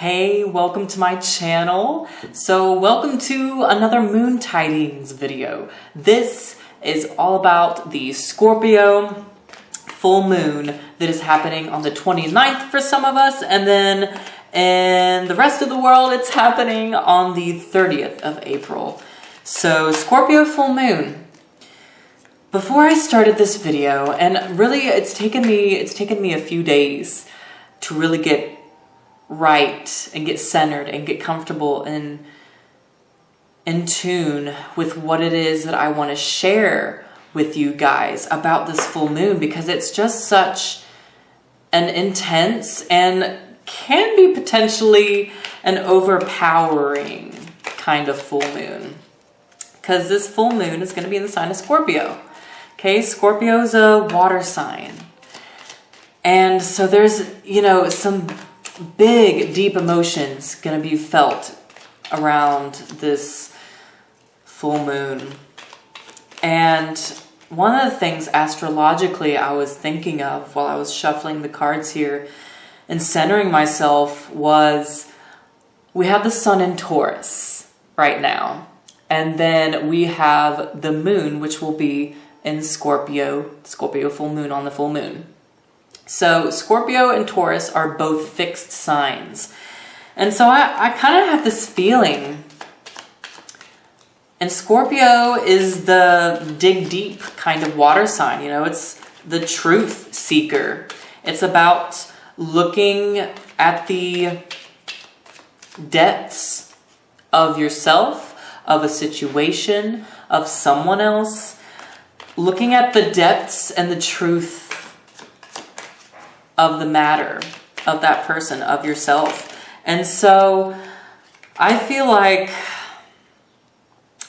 Hey, welcome to my channel. So welcome to another moon tidings video. This is all about the Scorpio full moon that is happening on the 29th for some of us, and then in the rest of the world it's happening on the 30th of April. So Scorpio full moon. Before I started this video, and really it's taken me a few days to really get right and get centered and get comfortable and in tune with what it is that I want to share with you guys about this full moon, because it's just such an intense and can be potentially an overpowering kind of full moon, because this full moon is going to be in the sign of Scorpio. Okay, Scorpio is a water sign, and so there's, some big, deep emotions going to be felt around this full moon. And one of the things astrologically I was thinking of while I was shuffling the cards here and centering myself was, we have the sun in Taurus right now, and then we have the moon, which will be in Scorpio full moon on the full moon. So Scorpio and Taurus are both fixed signs. And so I kind of have this feeling, and Scorpio is the dig deep kind of water sign. It's the truth seeker. It's about looking at the depths of yourself, of a situation, of someone else, looking at the depths and the truth of the matter, of that person, of yourself. And so I feel like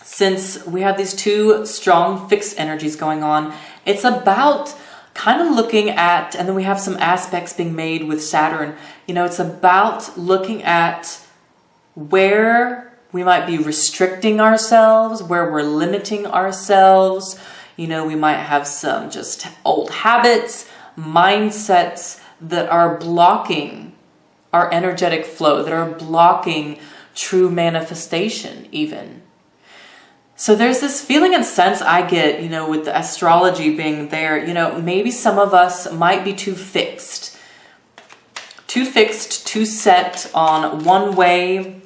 since we have these two strong fixed energies going on, it's about kind of looking at, and then we have some aspects being made with Saturn, it's about looking at where we might be restricting ourselves, where we're limiting ourselves. We might have some just old habits, mindsets that are blocking our energetic flow, that are blocking true manifestation even. So there's this feeling and sense I get, with the astrology being there, maybe some of us might be too fixed, too set on one way,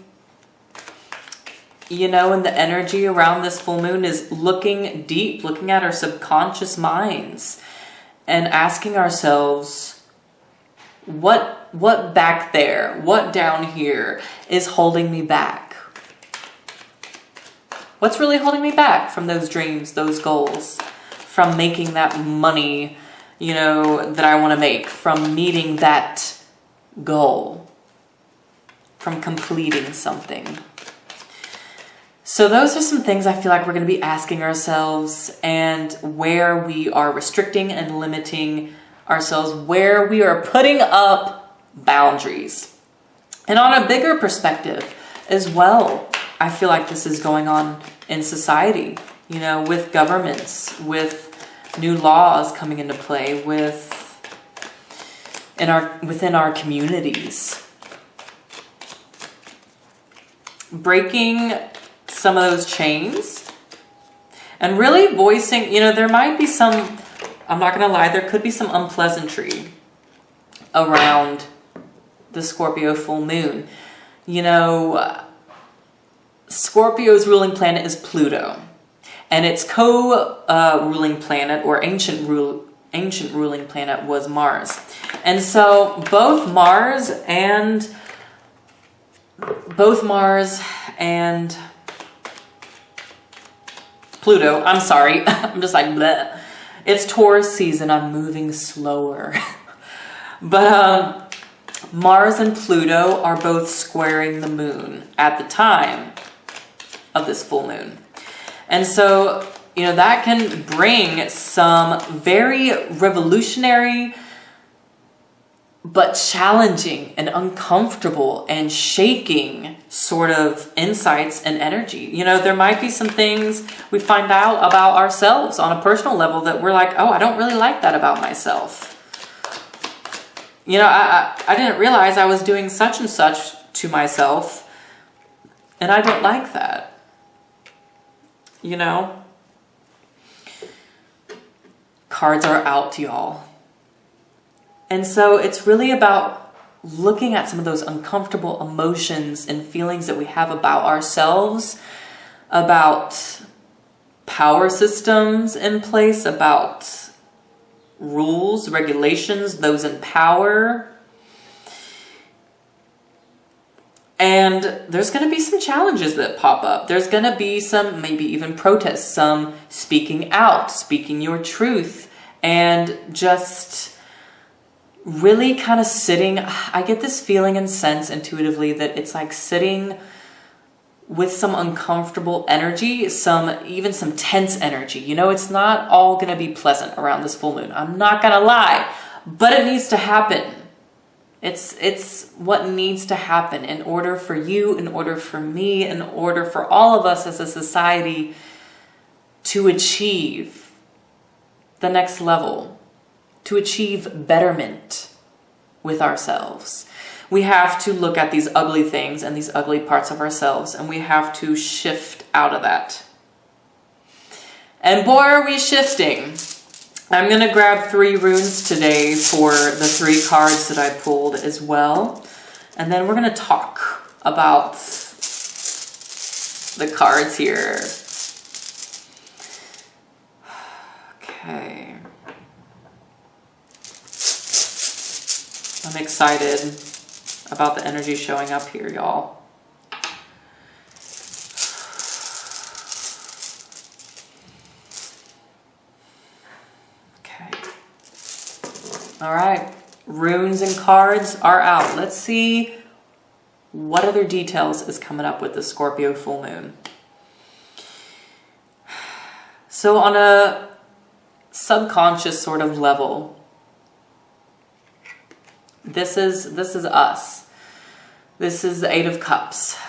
and the energy around this full moon is looking deep, looking at our subconscious minds and asking ourselves, what back there, what down here is holding me back? What's really holding me back from those dreams, those goals, from making that money, that I want to make, from meeting that goal, from completing something? So those are some things I feel like we're going to be asking ourselves, and where we are restricting and limiting ourselves, where we are putting up boundaries. And on a bigger perspective as well, I feel like this is going on in society, with governments, with new laws coming into play, within our communities. Breaking some of those chains and really voicing, there might be some, I'm not going to lie, there could be some unpleasantry around the Scorpio full moon. Scorpio's ruling planet is Pluto, and its co-ruling planet, or ancient ruling planet, was Mars. And so both Mars and Pluto, I'm sorry, I'm just like, bleh. It's Taurus season, I'm moving slower. But Mars and Pluto are both squaring the moon at the time of this full moon. And so, that can bring some very revolutionary, but challenging and uncomfortable and shaking sort of insights and energy. There might be some things we find out about ourselves on a personal level that we're like, oh, I don't really like that about myself. I didn't realize I was doing such and such to myself. And I don't like that. You know? Cards are out, y'all. And so it's really about looking at some of those uncomfortable emotions and feelings that we have about ourselves, about power systems in place, about rules, regulations, those in power. And there's going to be some challenges that pop up. There's going to be some, maybe even protests, some speaking out, speaking your truth, and just really kind of sitting. I get this feeling and sense intuitively that it's like sitting with some uncomfortable energy, even some tense energy. You know, it's not all going to be pleasant around this full moon. I'm not going to lie, but it needs to happen. It's what needs to happen in order for you, in order for me, in order for all of us as a society to achieve the next level, to achieve betterment with ourselves. We have to look at these ugly things and these ugly parts of ourselves, and we have to shift out of that. And boy, are we shifting. I'm going to grab 3 runes today for the 3 cards that I pulled as well. And then we're going to talk about the cards here. Okay. I'm excited about the energy showing up here, y'all. All right, runes and cards are out. Let's see what other details is coming up with the Scorpio full moon. So on a subconscious sort of level, this is us. This is the 8 of Cups.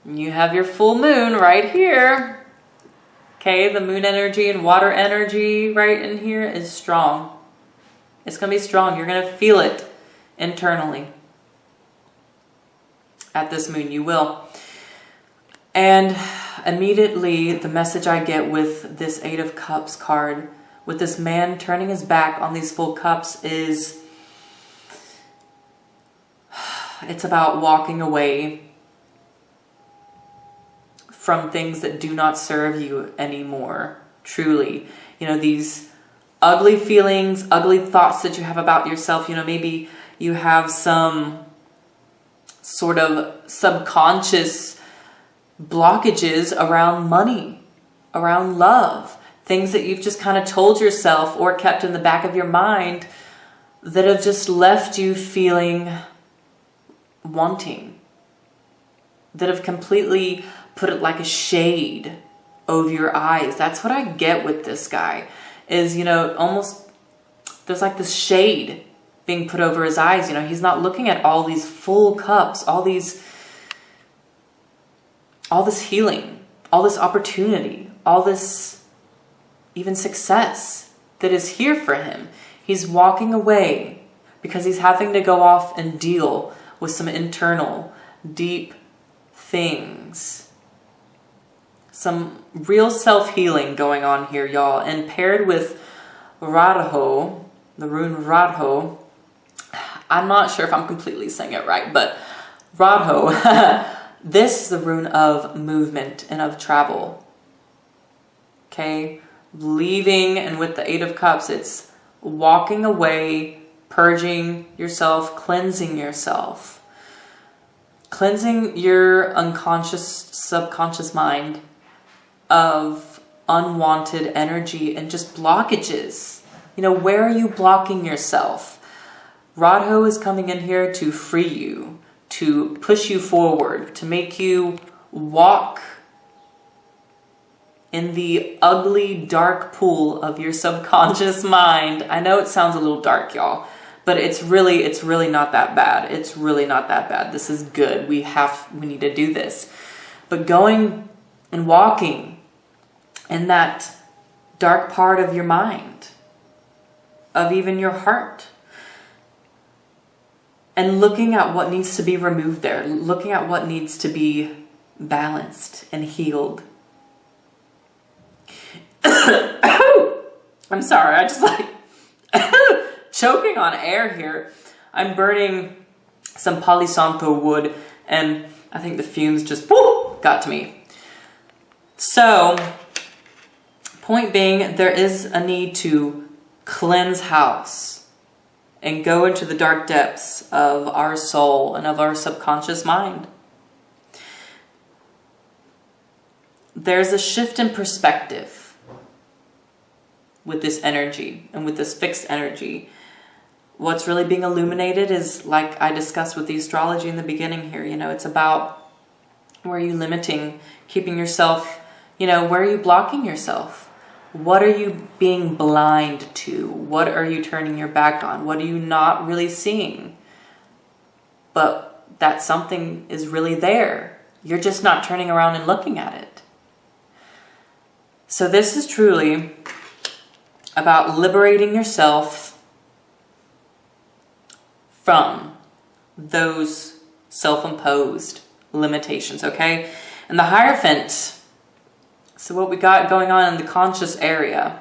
You have your full moon right here. Okay, the moon energy and water energy right in here is strong. It's going to be strong. You're going to feel it internally. At this moon, you will. And immediately, the message I get with this 8 of Cups card, with this man turning his back on these full cups, is it's about walking away from things that do not serve you anymore. Truly. You know, these ugly feelings, ugly thoughts that you have about yourself. You know, maybe you have some sort of subconscious blockages around money, around love, things that you've just kind of told yourself or kept in the back of your mind that have just left you feeling wanting, that have completely put it like a shade over your eyes. That's what I get with this guy. Is, you know, almost there's like this shade being put over his eyes. You know, he's not looking at all these full cups, all this healing, all this opportunity, all this even success that is here for him. He's walking away because he's having to go off and deal with some internal, deep things. Some real self-healing going on here, y'all. And paired with Radho, the rune Radho, I'm not sure if I'm completely saying it right, but Radho, this is the rune of movement and of travel. Okay? Leaving, and with the 8 of Cups, it's walking away, purging yourself, cleansing yourself. Cleansing your unconscious, subconscious mind of unwanted energy and just blockages. You know, where are you blocking yourself? Radho is coming in here to free you, to push you forward, to make you walk in the ugly, dark pool of your subconscious mind. I know it sounds a little dark, y'all, but it's really not that bad. It's really not that bad. This is good. We need to do this. But going and walking in that dark part of your mind, of even your heart, and looking at what needs to be removed there, looking at what needs to be balanced and healed. I'm sorry, I just like choking on air here. I'm burning some Palo Santo wood, and I think the fumes just got to me. So, point being, there is a need to cleanse house and go into the dark depths of our soul and of our subconscious mind. There's a shift in perspective with this energy and with this fixed energy. What's really being illuminated is, like I discussed with the astrology in the beginning here, it's about where are you limiting, keeping yourself, where are you blocking yourself? What are you being blind to? What are you turning your back on? What are you not really seeing? But that something is really there. You're just not turning around and looking at it. So this is truly about liberating yourself from those self-imposed limitations, okay? And the Hierophant, so what we got going on in the conscious area,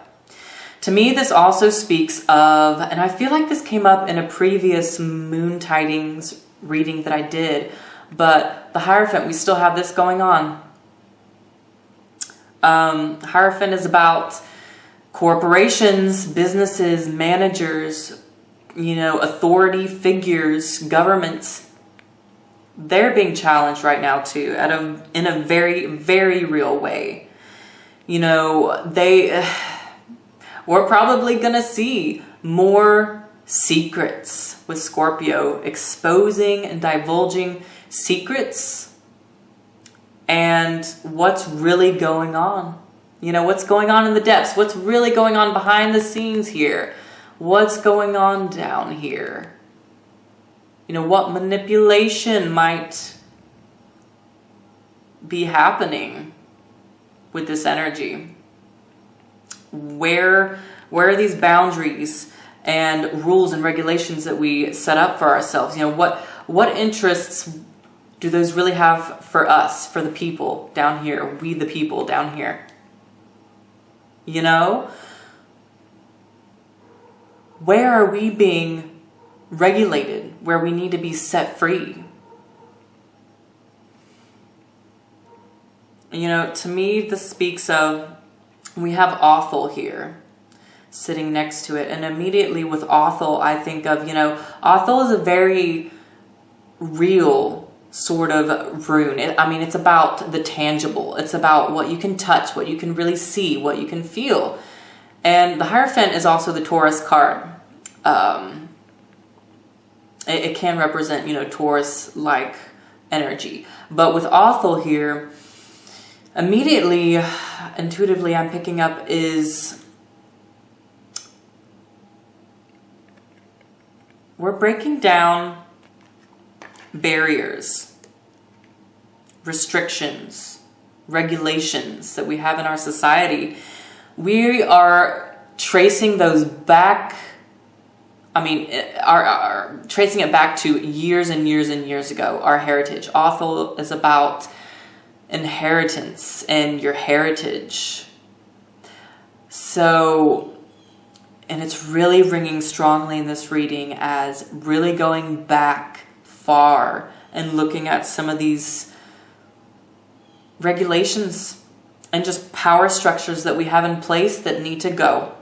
to me this also speaks of, and I feel like this came up in a previous Moon Tidings reading that I did, but the Hierophant, we still have this going on. Hierophant is about corporations, businesses, managers, authority figures, governments. They're being challenged right now too, in a very, very real way. We're probably gonna see more secrets with Scorpio, exposing and divulging secrets and what's really going on. What's going on in the depths, what's really going on behind the scenes here, what's going on down here. What manipulation might be happening with this energy. Where are these boundaries and rules and regulations that we set up for ourselves? What interests do those really have for us, for the people down here, we the people down here? Where are we being regulated, where we need to be set free? To me, this speaks of, we have Othel here sitting next to it. And immediately with Othel, I think of, Othel is a very real sort of rune. It's about the tangible. It's about what you can touch, what you can really see, what you can feel. And the Hierophant is also the Taurus card. It can represent, Taurus-like energy. But with Othel here, immediately, intuitively, I'm picking up is we're breaking down barriers, restrictions, regulations that we have in our society. We are tracing those back, tracing it back to years and years and years ago, our heritage. Othel is about inheritance and your heritage. So, and it's really ringing strongly in this reading as really going back far and looking at some of these regulations and just power structures that we have in place that need to go.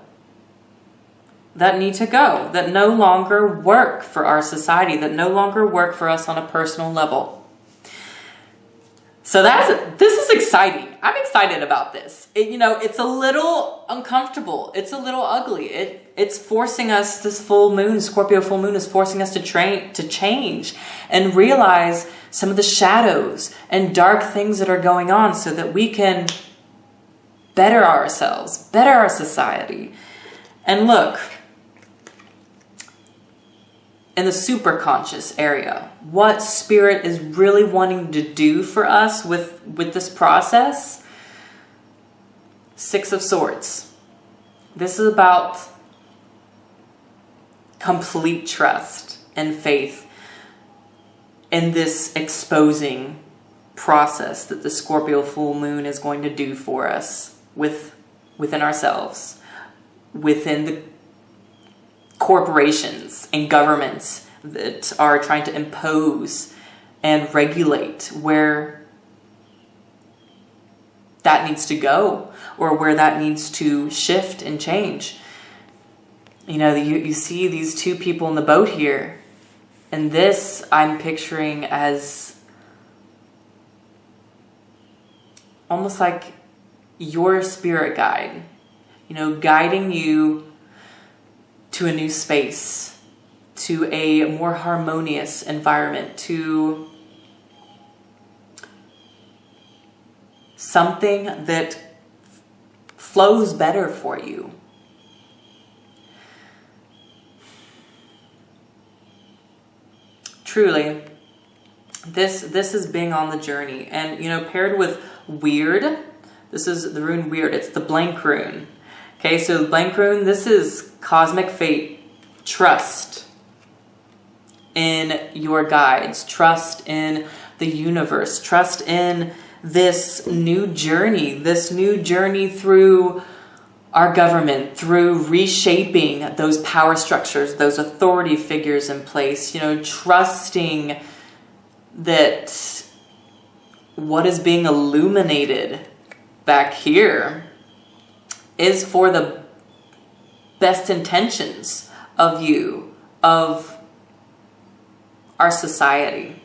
That no longer work for our society, that no longer work for us on a personal level. So this is exciting. I'm excited about this. It's a little uncomfortable. It's a little ugly. It's forcing us, this full moon, Scorpio full moon is forcing us to change and realize some of the shadows and dark things that are going on so that we can better ourselves, better our society. And look, in the superconscious area, what spirit is really wanting to do for us with this process. Six of Swords. This is about complete trust and faith. in this exposing process that the Scorpio full moon is going to do for us within ourselves, within the corporations and governments that are trying to impose and regulate where that needs to go, or where that needs to shift and change. You know, you see these two people in the boat here, and this I'm picturing as almost like your spirit guide, you know, guiding you to a new space, to a more harmonious environment, to something that flows better for you. Truly, this is being on the journey. And, you know, paired with weird, this is the rune weird. It's the blank rune. Okay, so the blank rune, this is cosmic fate. Trust in your guides. Trust in the universe. Trust in this new journey through our government, through reshaping those power structures, those authority figures in place, you know, trusting that what is being illuminated back here is for the best intentions of you, of our society.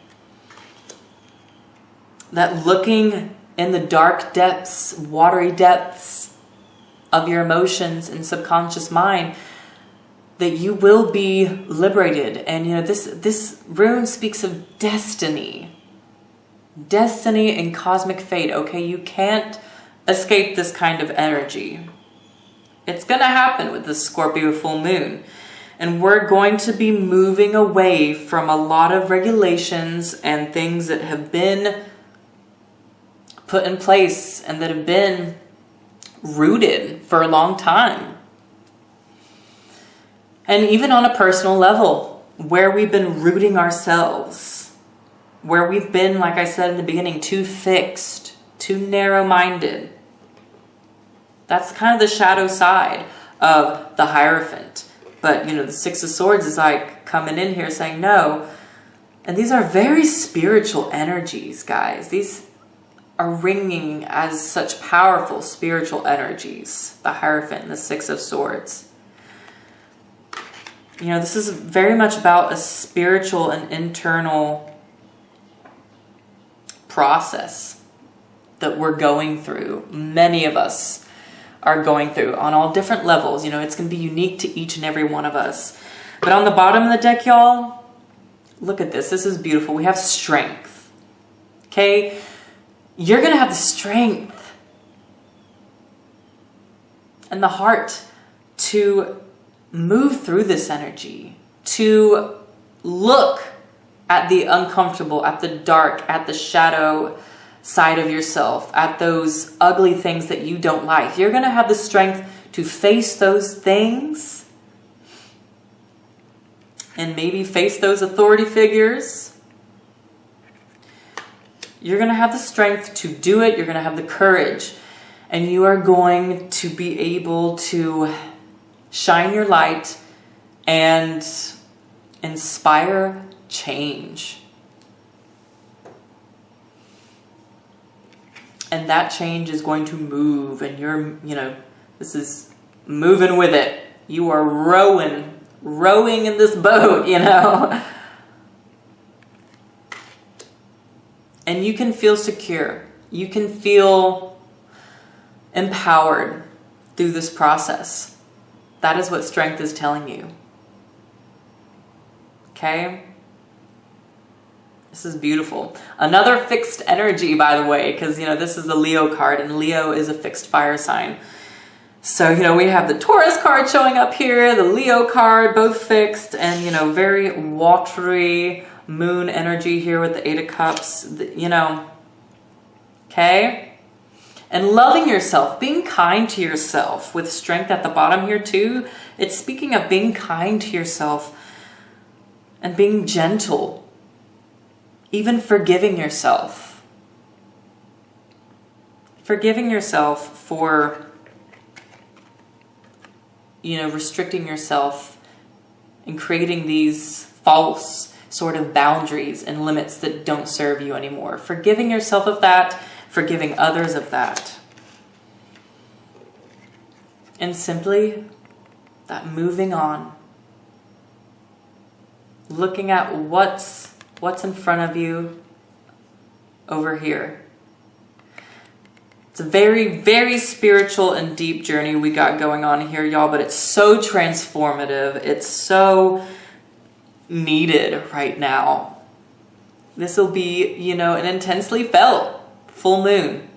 That looking in the dark depths, watery depths of your emotions and subconscious mind, that you will be liberated. And you know, this rune speaks of destiny. Destiny and cosmic fate, okay? You can't escape this kind of energy. It's gonna happen with the Scorpio full moon. And we're going to be moving away from a lot of regulations and things that have been put in place and that have been rooted for a long time. And even on a personal level, where we've been rooting ourselves, where we've been, like I said in the beginning, too fixed, too narrow-minded. That's kind of the shadow side of the Hierophant. But, you know, the Six of Swords is like coming in here saying no. And these are very spiritual energies, guys. These are ringing as such powerful spiritual energies. The Hierophant and the Six of Swords. You know, this is very much about a spiritual and internal process that we're going through. Many of us are going through on all different levels. You know, it's going to be unique to each and every one of us. But on the bottom of the deck, y'all, look at this. This is beautiful. We have strength. Okay? You're going to have the strength and the heart to move through this energy, to look at the uncomfortable, at the dark, at the shadow side of yourself, at those ugly things that you don't like. You're going to have the strength to face those things and maybe face those authority figures. You're going to have the strength to do it. You're going to have the courage, and you are going to be able to shine your light and inspire change. And that change is going to move, and you're, you know, this is moving with it. You are rowing in this boat, you know. And you can feel secure. You can feel empowered through this process. That is what strength is telling you. Okay? This is beautiful. Another fixed energy, by the way, because, you know, this is the Leo card, and Leo is a fixed fire sign. So, you know, we have the Taurus card showing up here, the Leo card, both fixed, and, you know, very watery moon energy here with the Eight of Cups, you know, okay? And loving yourself, being kind to yourself with strength at the bottom here too. It's speaking of being kind to yourself and being gentle even forgiving yourself. Forgiving yourself for, restricting yourself and creating these false sort of boundaries and limits that don't serve you anymore. Forgiving yourself of that, forgiving others of that. And simply that moving on. Looking at what's in front of you over here. It's a very, very spiritual and deep journey we got going on here, y'all, but it's so transformative. It's so needed right now. This will be, an intensely felt full moon.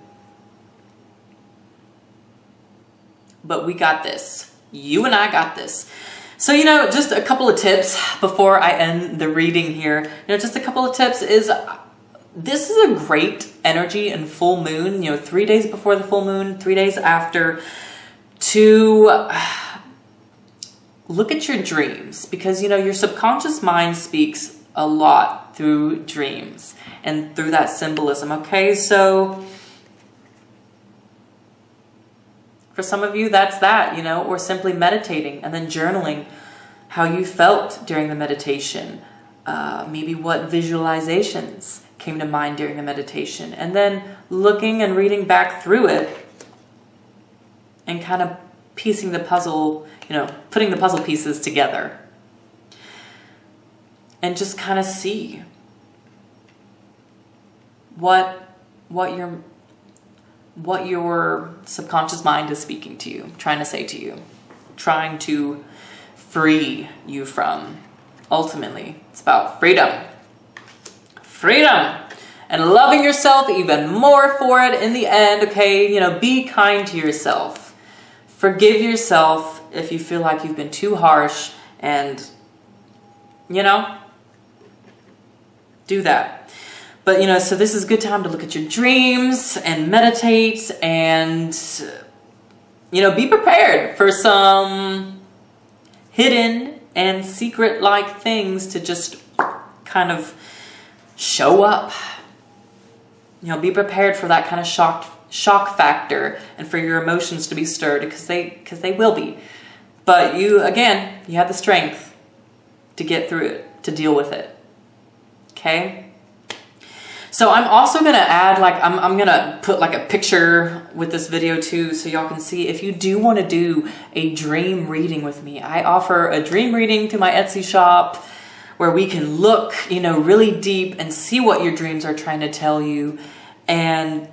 But we got this. You and I got this. So, just a couple of tips before I end the reading here. Just a couple of tips is, this is a great energy and full moon, 3 days before the full moon, 3 days after, to look at your dreams, because, your subconscious mind speaks a lot through dreams and through that symbolism, okay? So for some of you, that's that, or simply meditating and then journaling how you felt during the meditation, maybe what visualizations came to mind during the meditation, and then looking and reading back through it and kind of piecing the puzzle, putting the puzzle pieces together and just kind of see what your subconscious mind is speaking to you, trying to say to you, trying to free you from. Ultimately, it's about freedom. Freedom! And loving yourself even more for it in the end, okay? Be kind to yourself. Forgive yourself if you feel like you've been too harsh, and, do that. But, so this is a good time to look at your dreams and meditate and, be prepared for some hidden and secret-like things to just kind of show up. Be prepared for that kind of shock factor and for your emotions to be stirred, because they will be. But you have the strength to get through it, to deal with it. Okay? So I'm also going to add, I'm going to put a picture with this video too, so y'all can see. If you do want to do a dream reading with me, I offer a dream reading through my Etsy shop where we can look, really deep and see what your dreams are trying to tell you, and,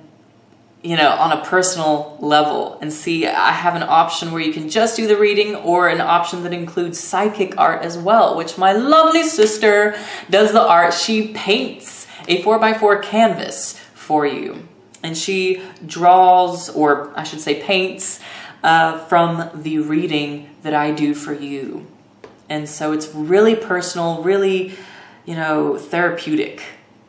on a personal level, and see. I have an option where you can just do the reading, or an option that includes psychic art as well, which my lovely sister does the art. She paints a 4x4 canvas for you, and she draws, or I should say paints, from the reading that I do for you. And so it's really personal, really, therapeutic.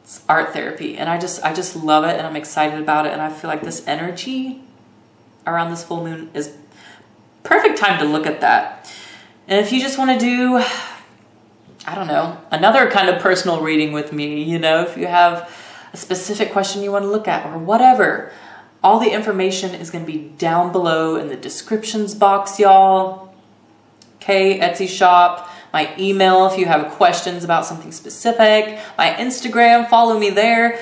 It's art therapy. And I just love it, and I'm excited about it. And I feel like this energy around this full moon is perfect time to look at that. And if you just want to do, I don't know, another kind of personal reading with me, if you have a specific question you want to look at or whatever, all the information is going to be down below in the descriptions box, y'all. Okay, Etsy shop, my email if you have questions about something specific, my Instagram, follow me there.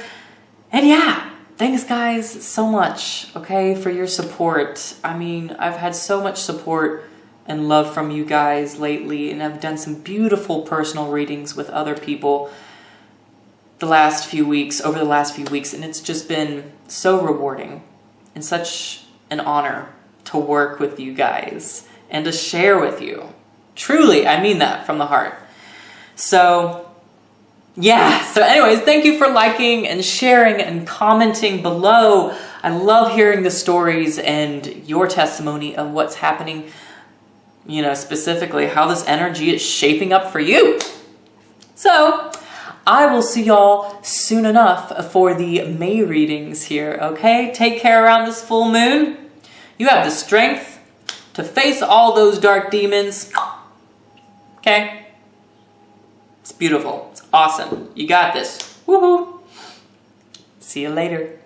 And yeah, thanks guys so much, okay, for your support. I mean, I've had so much support and love from you guys lately, and I've done some beautiful personal readings with other people over the last few weeks, and it's just been so rewarding and such an honor to work with you guys and to share with you. Truly, I mean that from the heart. So, yeah. So anyways, thank you for liking and sharing and commenting below. I love hearing the stories and your testimony of what's happening, specifically how this energy is shaping up for you. So, I will see y'all soon enough for the May readings here, okay? Take care around this full moon. You have the strength to face all those dark demons. Okay? It's beautiful. It's awesome. You got this. Woohoo! See you later.